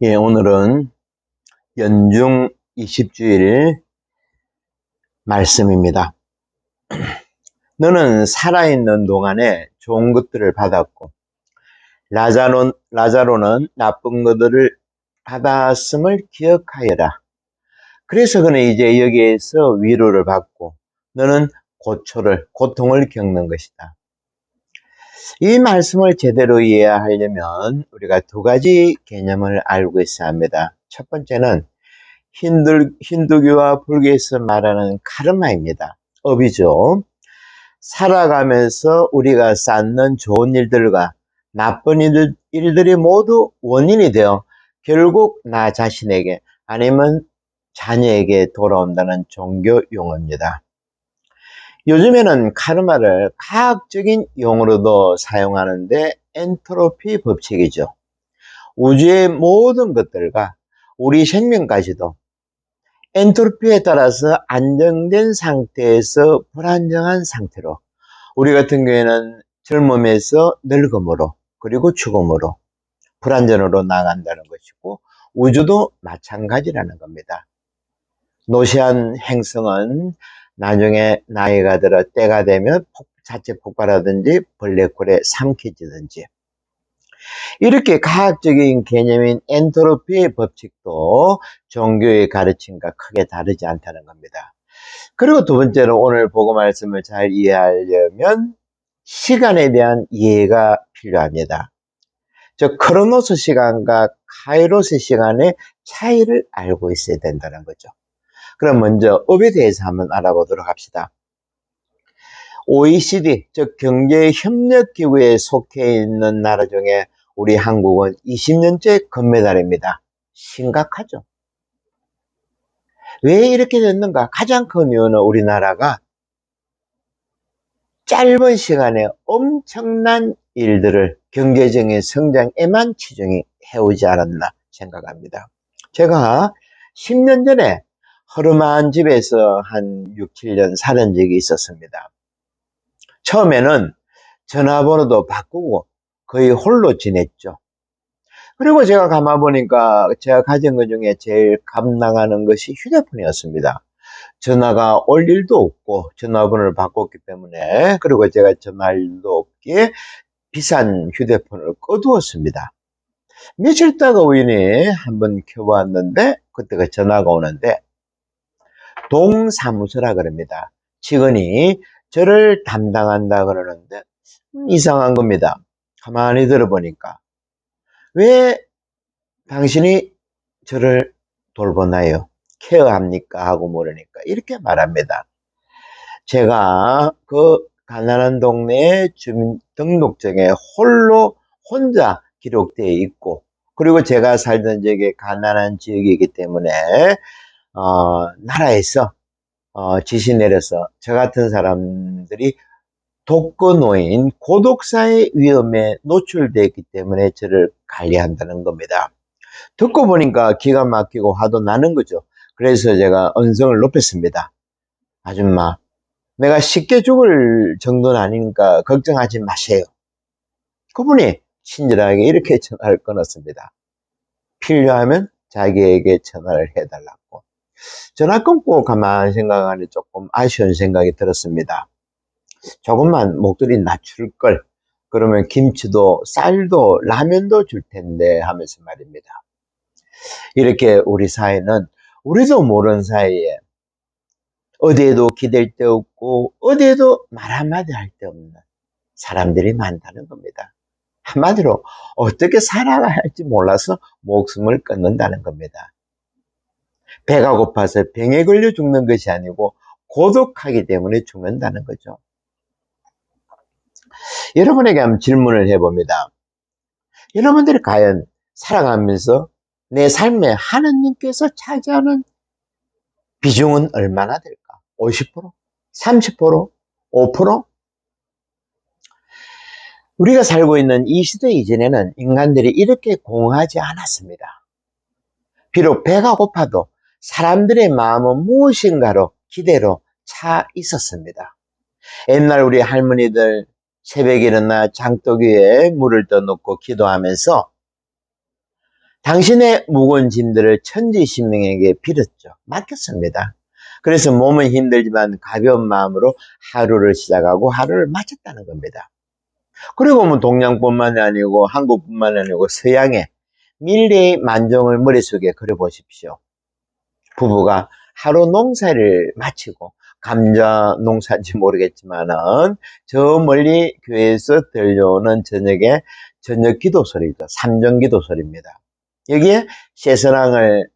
예, 오늘은 연중 20주일 말씀입니다. 너는 살아있는 동안에 좋은 것들을 받았고, 라자로는 나쁜 것들을 받았음을 기억하여라. 그래서 그는 이제 여기에서 위로를 받고, 너는 고통을 겪는 것이다. 이 말씀을 제대로 이해하려면 우리가 두 가지 개념을 알고 있어야 합니다. 첫 번째는 힌두교와 불교에서 말하는 카르마입니다. 업이죠. 살아가면서 우리가 쌓는 좋은 일들과 나쁜 일들이 모두 원인이 되어 결국 나 자신에게 아니면 자녀에게 돌아온다는 종교 용어입니다. 요즘에는 카르마를 과학적인 용어로도 사용하는데 엔트로피 법칙이죠. 우주의 모든 것들과 우리 생명까지도 엔트로피에 따라서 안정된 상태에서 불안정한 상태로, 우리 같은 경우에는 젊음에서 늙음으로 그리고 죽음으로 불안전으로 나간다는 것이고, 우주도 마찬가지라는 겁니다. 노쇠한 행성은 나중에 나이가 들어 때가 되면 자체 폭발하든지 블랙홀에 삼켜지든지, 이렇게 과학적인 개념인 엔트로피의 법칙도 종교의 가르침과 크게 다르지 않다는 겁니다. 그리고 두 번째로 오늘 복음 말씀을 잘 이해하려면 시간에 대한 이해가 필요합니다. 즉 크로노스 시간과 카이로스 시간의 차이를 알고 있어야 된다는 거죠. 그럼 먼저 업에 대해서 한번 알아보도록 합시다. OECD, 즉 경제협력기구에 속해 있는 나라 중에 우리 한국은 20년째 금메달입니다. 심각하죠. 왜 이렇게 됐는가? 가장 큰 이유는 우리나라가 짧은 시간에 엄청난 일들을 경제적인 성장에만 치중히 해오지 않았나 생각합니다. 제가 10년 전에 허름한 집에서 한 6, 7년 사는 적이 있었습니다. 처음에는 전화번호도 바꾸고 거의 홀로 지냈죠. 그리고 제가 가만 보니까 제가 가진 것 중에 제일 값나가는 것이 휴대폰이었습니다. 전화가 올 일도 없고 전화번호를 바꿨기 때문에, 그리고 제가 전화할 일도 없기에 비싼 휴대폰을 꺼두었습니다. 며칠 있다가 우연히 한번 켜봤는데 그때가 전화가 오는데 동사무소라 그럽니다. 직원이 저를 담당한다 그러는데 이상한 겁니다. 가만히 들어보니까 왜 당신이 저를 돌보나요? 케어합니까? 하고 물으니까 이렇게 말합니다. 제가 그 가난한 동네의 주민등록증에 혼자 기록되어 있고, 그리고 제가 살던 지역이 가난한 지역이기 때문에 나라에서 지시 내려서 저 같은 사람들이 독거노인, 고독사의 위험에 노출되어 있기 때문에 저를 관리한다는 겁니다. 듣고 보니까 기가 막히고 화도 나는 거죠. 그래서 제가 언성을 높였습니다. 아줌마, 내가 쉽게 죽을 정도는 아니니까 걱정하지 마세요. 그분이 친절하게 이렇게 전화를 끊었습니다. 필요하면 자기에게 전화를 해달라고. 전화 끊고 가만히 생각하니 조금 아쉬운 생각이 들었습니다. 조금만 목소리 낮출 걸, 그러면 김치도 쌀도 라면도 줄 텐데 하면서 말입니다. 이렇게 우리 사회는 우리도 모르는 사이에 어디에도 기댈 데 없고 어디에도 말 한마디 할 데 없는 사람들이 많다는 겁니다. 한마디로 어떻게 살아가야 할지 몰라서 목숨을 끊는다는 겁니다. 배가 고파서 병에 걸려 죽는 것이 아니고 고독하기 때문에 죽는다는 거죠. 여러분에게 한번 질문을 해봅니다. 여러분들이 과연 살아가면서 내 삶에 하느님께서 차지하는 비중은 얼마나 될까? 50%? 30%? 5%? 우리가 살고 있는 이 시대 이전에는 인간들이 이렇게 공허하지 않았습니다. 비록 배가 고파도 사람들의 마음은 무엇인가로 기대로 차 있었습니다. 옛날 우리 할머니들 새벽에 일어나 장독 위에 물을 떠놓고 기도하면서 당신의 무거운 짐들을 천지신명에게 빌었죠. 맡겼습니다. 그래서 몸은 힘들지만 가벼운 마음으로 하루를 시작하고 하루를 마쳤다는 겁니다. 그리고 뭐 동양뿐만이 아니고 한국뿐만이 아니고 서양의 밀레의 만종을 머릿속에 그려보십시오. 부부가 하루 농사를 마치고 감자 농사인지 모르겠지만은 저 멀리 교회에서 들려오는 저녁 기도 소리죠. 삼정 기도 소리입니다. 여기에 쇠사랑을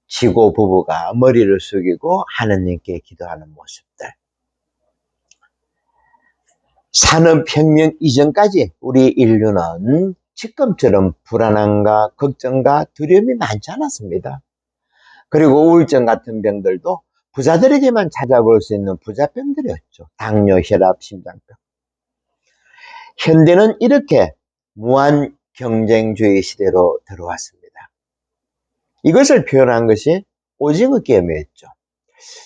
쥐고 부부가 머리를 숙이고 하느님께 기도하는 모습들. 산업혁명 이전까지 우리 인류는 지금처럼 불안함과 걱정과 두려움이 많지 않았습니다. 그리고 우울증 같은 병들도 부자들에게만 찾아볼 수 있는 부자병들이었죠. 당뇨, 혈압, 심장병. 현대는 이렇게 무한 경쟁주의 시대로 들어왔습니다. 이것을 표현한 것이 오징어 게임이었죠.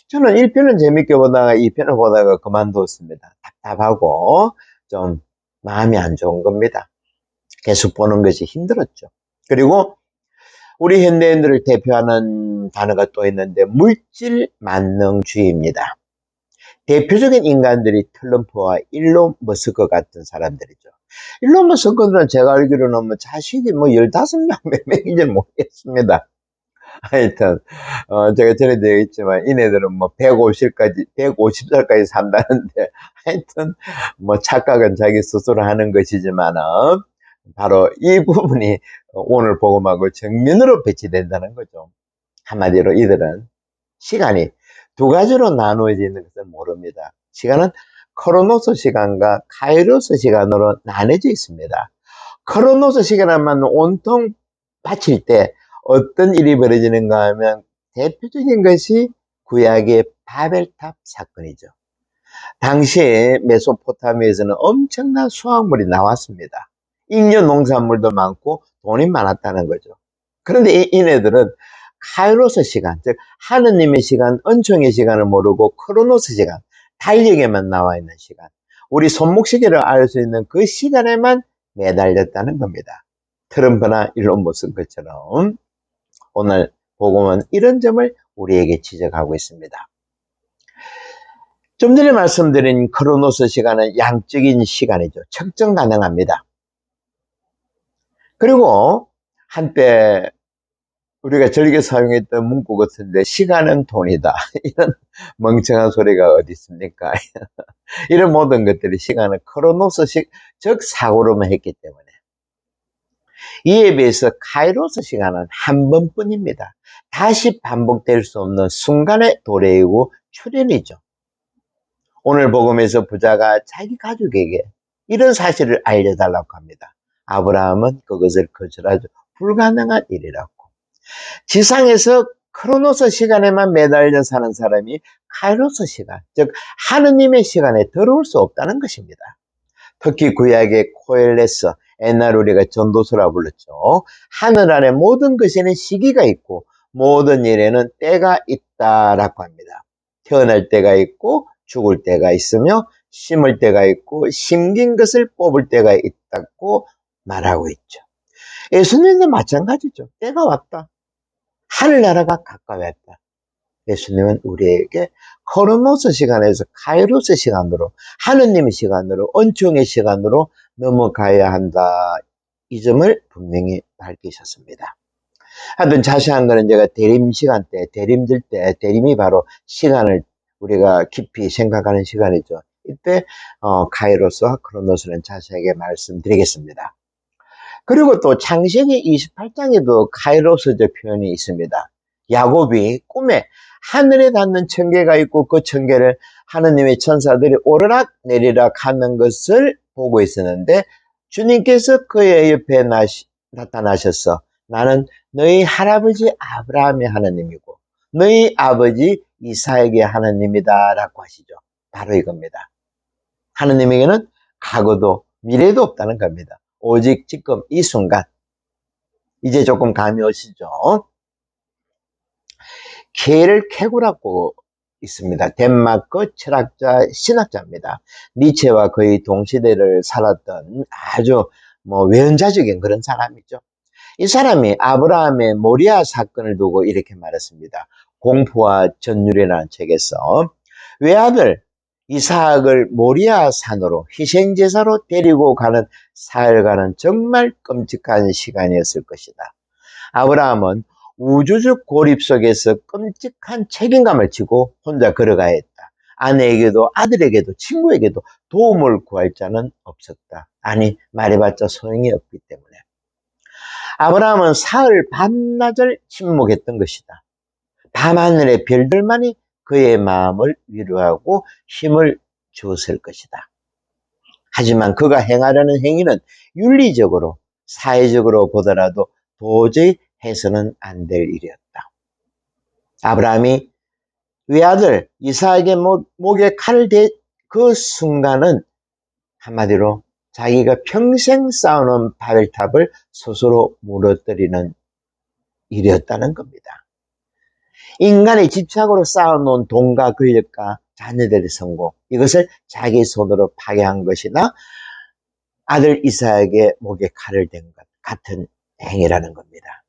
저는 1편은 재밌게 보다가 2편을 보다가 그만뒀습니다. 답답하고 좀 마음이 안 좋은 겁니다. 계속 보는 것이 힘들었죠. 그리고 우리 현대인들을 대표하는 단어가 또 있는데 물질 만능주의입니다. 대표적인 인간들이 트럼프와 일론 머스크 같은 사람들이죠. 일론 머스크는 제가 알기로는 뭐 자식이 뭐 15명 몇 명인지 모르겠습니다. 하여튼 제가 전에도 얘기했지만 이네들은 뭐 150살까지 산다는데 하여튼 뭐 착각은 자기 스스로 하는 것이지만은 바로 이 부분이 오늘 복음하고 정면으로 배치된다는 거죠. 한마디로 이들은 시간이 두 가지로 나누어지는 것을 모릅니다. 시간은 크로노스 시간과 카이로스 시간으로 나눠져 있습니다. 크로노스 시간만 온통 바칠 때 어떤 일이 벌어지는가 하면 대표적인 것이 구약의 바벨탑 사건이죠. 당시에 메소포타미아에서는 엄청난 수확물이 나왔습니다. 잉여 농산물도 많고 돈이 많았다는 거죠. 그런데 이네들은 카이로스 시간, 즉 하느님의 시간, 은총의 시간을 모르고 크로노스 시간, 달력에만 나와 있는 시간, 우리 손목시계를 알 수 있는 그 시간에만 매달렸다는 겁니다. 트럼프나 일론 머스크처럼 오늘 복음은 이런 점을 우리에게 지적하고 있습니다. 좀 전에 말씀드린 크로노스 시간은 양적인 시간이죠. 측정 가능합니다. 그리고 한때 우리가 즐겨 사용했던 문구 같은데 시간은 돈이다. 이런 멍청한 소리가 어디 있습니까? 이런 모든 것들이 시간은 크로노스식, 즉 사고로만 했기 때문에. 이에 비해서 카이로스 시간은 한 번뿐입니다. 다시 반복될 수 없는 순간의 도래이고 출현이죠. 오늘 복음에서 부자가 자기 가족에게 이런 사실을 알려달라고 합니다. 아브라함은 그것을 거절하죠. 불가능한 일이라고. 지상에서 크로노스 시간에만 매달려 사는 사람이 카이로스 시간, 즉 하느님의 시간에 들어올 수 없다는 것입니다. 특히 구약의 코엘레스, 옛날 우리가 전도서라 불렀죠. 하늘 아래 모든 것에는 시기가 있고 모든 일에는 때가 있다라고 합니다. 태어날 때가 있고 죽을 때가 있으며 심을 때가 있고 심긴 것을 뽑을 때가 있다고 말하고 있죠. 예수님도 마찬가지죠. 때가 왔다. 하늘나라가 가까웠다. 예수님은 우리에게 크로노스 시간에서 카이로스 시간으로, 하느님의 시간으로, 은총의 시간으로 넘어가야 한다. 이 점을 분명히 밝히셨습니다. 하여튼 자세한 거는 제가 대림 시간 때, 대림질 때, 대림이 바로 시간을 우리가 깊이 생각하는 시간이죠. 이때 카이로스와 크로노스는 자세하게 말씀드리겠습니다. 그리고 또 창세기 28장에도 카이로스적 표현이 있습니다. 야곱이 꿈에 하늘에 닿는 천개가 있고 그 천개를 하느님의 천사들이 오르락 내리락 하는 것을 보고 있었는데 주님께서 그의 옆에 나타나셔서 나는 너희 할아버지 아브라함의 하느님이고 너희 아버지 이삭의 하느님이다 라고 하시죠. 바로 이겁니다. 하느님에게는 과거도 미래도 없다는 겁니다. 오직 지금 이 순간. 이제 조금 감이 오시죠? 케일 케구라고 있습니다. 덴마크 철학자, 신학자입니다. 니체와 거의 동시대를 살았던 아주 외연자적인 그런 사람이죠. 이 사람이 아브라함의 모리아 사건을 두고 이렇게 말했습니다. 공포와 전율이라는 책에서 외아들 이삭을 모리아 산으로 희생제사로 데리고 가는 사흘간은 정말 끔찍한 시간이었을 것이다. 아브라함은 우주적 고립 속에서 끔찍한 책임감을 지고 혼자 걸어가야 했다. 아내에게도 아들에게도 친구에게도 도움을 구할 자는 없었다. 아니 말해봤자 소용이 없기 때문에. 아브라함은 사흘 밤낮을 침묵했던 것이다. 밤하늘의 별들만이 그의 마음을 위로하고 힘을 주었을 것이다. 하지만 그가 행하려는 행위는 윤리적으로 사회적으로 보더라도 도저히 해서는 안 될 일이었다. 아브라함이 외아들 이삭에게 목에 칼을 댄 그 순간은 한마디로 자기가 평생 쌓아놓은 바벨탑을 스스로 무너뜨리는 일이었다는 겁니다. 인간의 집착으로 쌓아놓은 돈과 권력과 자녀들의 성공, 이것을 자기 손으로 파괴한 것이나 아들 이삭에게 목에 칼을 댄 것 같은 행위라는 겁니다.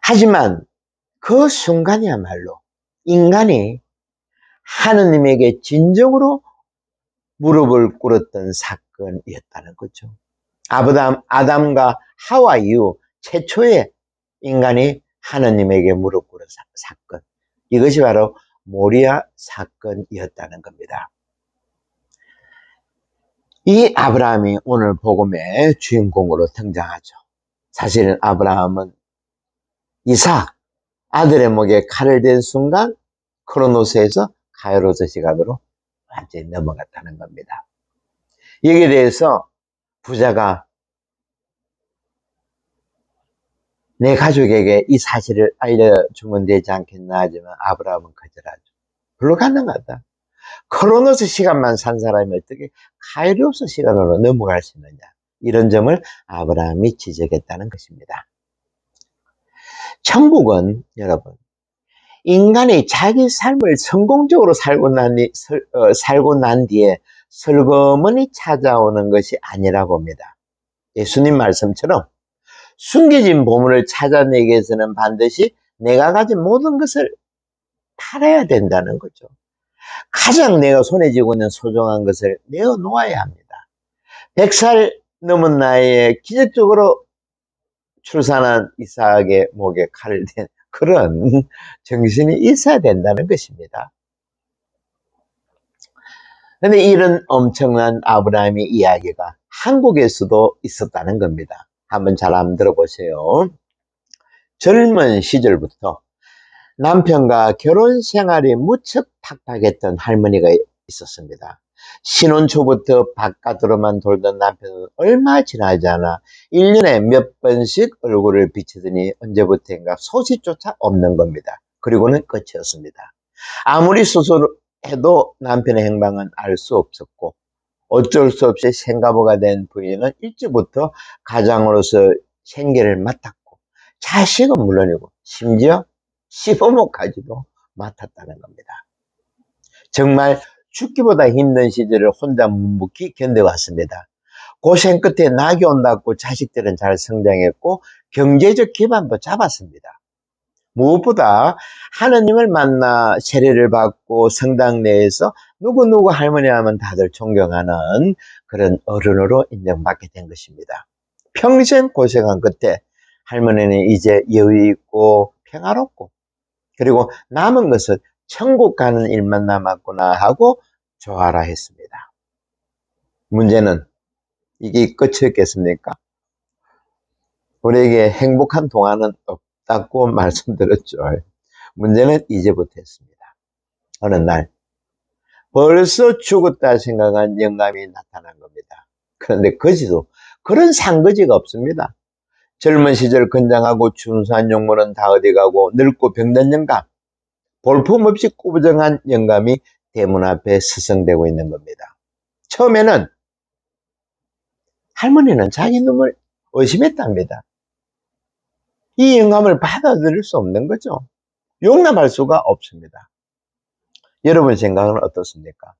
하지만 그 순간이야말로 인간이 하느님에게 진정으로 무릎을 꿇었던 사건이었다는 거죠. 아담과 하와 이후 최초의 인간이 하느님에게 무릎 꿇은 사건. 이것이 바로 모리아 사건이었다는 겁니다. 이 아브라함이 오늘 복음의 주인공으로 등장하죠. 사실은 아브라함은 이삭, 아들의 목에 칼을 댄 순간 크로노스에서 카이로스 시간으로 완전히 넘어갔다는 겁니다. 여기에 대해서 부자가 내 가족에게 이 사실을 알려주면 되지 않겠나 하지만 아브라함은 거절하죠. 불가능하다. 크로노스 시간만 산 사람이 어떻게 카이로스 시간으로 넘어갈 수 있느냐. 이런 점을 아브라함이 지적했다는 것입니다. 천국은 여러분 인간이 자기 삶을 성공적으로 살고 난 뒤에 슬그머니 찾아오는 것이 아니라 봅니다. 예수님 말씀처럼 숨겨진 보물을 찾아내기 위해서는 반드시 내가 가진 모든 것을 팔아야 된다는 거죠. 가장 내가 손에 쥐고 있는 소중한 것을 내어놓아야 합니다. 100살 넘은 나이에 기적적으로 출산한 이삭의 목에 칼을 댄 그런 정신이 있어야 된다는 것입니다. 그런데 이런 엄청난 아브라함의 이야기가 한국에서도 있었다는 겁니다. 한번 잘 한번 들어보세요. 젊은 시절부터 남편과 결혼 생활이 무척 팍팍했던 할머니가 있었습니다. 신혼 초부터 바깥으로만 돌던 남편은 얼마 지나지 않아 1년에 몇 번씩 얼굴을 비치더니 언제부터인가 소식조차 없는 겁니다. 그리고는 끝이었습니다. 아무리 수술해도 남편의 행방은 알 수 없었고 어쩔 수 없이 생가부가 된 부인은 일찍부터 가장으로서 생계를 맡았고 자식은 물론이고 심지어 시부모까지도 맡았다는 겁니다. 정말 죽기보다 힘든 시절을 혼자 묵묵히 견뎌왔습니다. 고생 끝에 낙이 온다고 자식들은 잘 성장했고 경제적 기반도 잡았습니다. 무엇보다 하느님을 만나 세례를 받고 성당 내에서 누구누구 할머니 하면 다들 존경하는 그런 어른으로 인정받게 된 것입니다. 평생 고생한 끝에 할머니는 이제 여유 있고 평화롭고 그리고 남은 것은 천국 가는 일만 남았구나 하고 좋아라 했습니다. 문제는 이게 끝이었겠습니까? 우리에게 행복한 동안은 없다고 말씀드렸죠. 문제는 이제부터였습니다. 어느 날 벌써 죽었다 생각한 영감이 나타난 겁니다. 그런데 거지도 그런 상거지가 없습니다. 젊은 시절 건장하고 준수한 용모는 다 어디 가고 늙고 병든 영감, 볼품없이 꾸부정한 영감이 대문 앞에 스성되고 있는 겁니다. 처음에는 할머니는 자기 눈을 의심했답니다. 이 영감을 받아들일 수 없는 거죠. 용납할 수가 없습니다. 여러분 생각은 어떻습니까?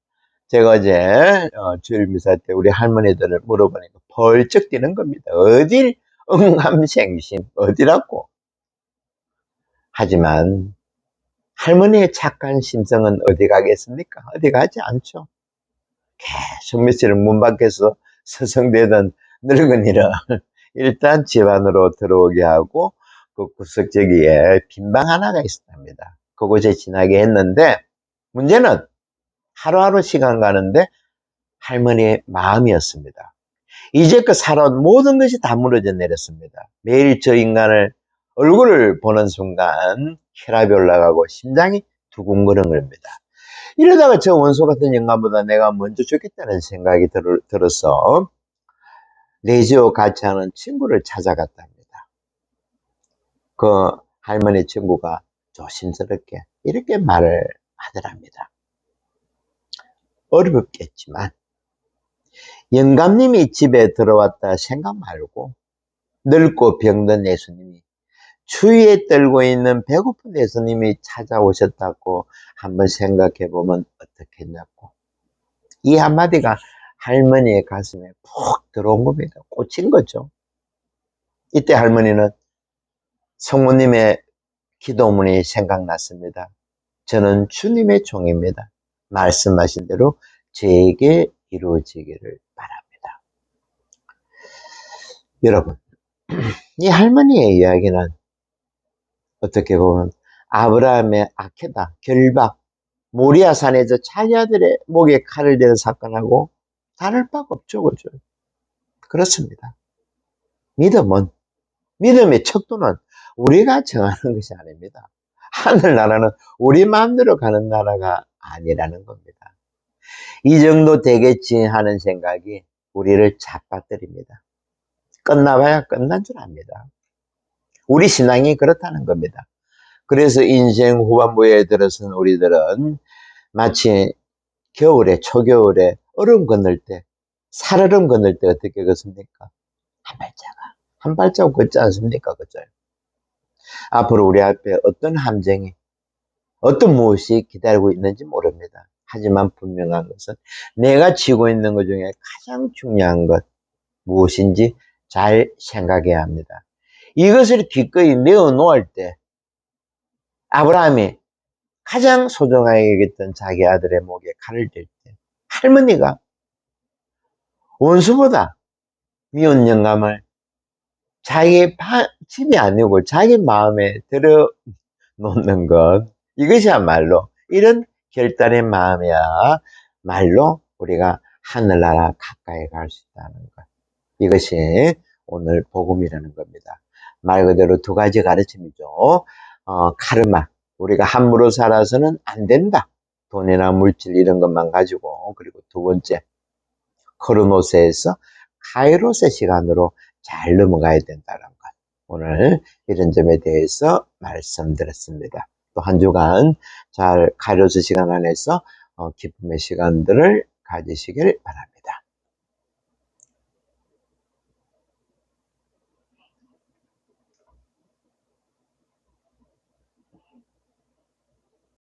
제가 어제 주일 미사 때 우리 할머니들을 물어보니까 벌쩍 뛰는 겁니다. 응암생심 어디라고. 하지만 할머니의 착한 심성은 어디 가겠습니까? 어디 가지 않죠. 계속 며칠 문 밖에서 서성대던 늙은이를 일단 집 안으로 들어오게 하고 그 구석저기에 빈방 하나가 있었답니다. 그곳에 지나게 했는데 문제는 하루하루 시간 가는데 할머니의 마음이었습니다. 이제껏 살아온 모든 것이 다 무너져 내렸습니다. 매일 저 인간을 얼굴을 보는 순간 혈압이 올라가고 심장이 두근거리는 겁니다. 이러다가 저 원소 같은 인간보다 내가 먼저 죽겠다는 생각이 들어서 레지오 같이 하는 친구를 찾아갔답니다. 그 할머니 친구가 조심스럽게 이렇게 말을 하더랍니다. 어렵겠지만 영감님이 집에 들어왔다 생각 말고 늙고 병든 예수님이 추위에 떨고 있는 배고픈 예수님이 찾아오셨다고 한번 생각해 보면 어떻겠냐고. 이 한마디가 할머니의 가슴에 푹 들어온 겁니다. 꽂힌 거죠. 이때 할머니는 성모님의 기도문이 생각났습니다. 저는 주님의 종입니다. 말씀하신 대로 제게 이루어지기를 바랍니다. 여러분, 이 할머니의 이야기는 어떻게 보면 아브라함의 아케다, 결박, 모리아 산에서 자기 아들의 목에 칼을 대는 사건하고 다를 바가 없죠, 그죠? 그렇습니다. 믿음의 척도는 우리가 정하는 것이 아닙니다. 하늘나라는 우리 마음대로 가는 나라가 아니라는 겁니다. 이 정도 되겠지 하는 생각이 우리를 잡아뜨립니다. 끝나봐야 끝난 줄 압니다. 우리 신앙이 그렇다는 겁니다. 그래서 인생 후반부에 들어선 우리들은 마치 겨울에, 초겨울에 얼음 건널 때, 살얼음 건널 때 어떻게 걷습니까? 한 발자국 걷지 않습니까? 그죠? 앞으로 우리 앞에 어떤 함정이, 어떤 무엇이 기다리고 있는지 모릅니다. 하지만 분명한 것은 내가 지고 있는 것 중에 가장 중요한 것 무엇인지 잘 생각해야 합니다. 이것을 기꺼이 내어놓을 때 아브라함이 가장 소중하게 여겼던 자기 아들의 목에 칼을 댈 때 할머니가 원수보다 미운 영감을 자기 집이 아니고 자기 마음에 들어놓는 것, 이것이야말로 이런 결단의 마음이야 말로 우리가 하늘나라 가까이 갈 수 있다는 것, 이것이 오늘 복음이라는 겁니다. 말 그대로 두 가지 가르침이죠. 카르마, 우리가 함부로 살아서는 안 된다. 돈이나 물질 이런 것만 가지고. 그리고 두 번째, 크로노스에서 카이로스의 시간으로 잘 넘어가야 된다는 것. 오늘 이런 점에 대해서 말씀드렸습니다. 또 한 주간 잘 카이로스 시간 안에서 기쁨의 시간들을 가지시길 바랍니다.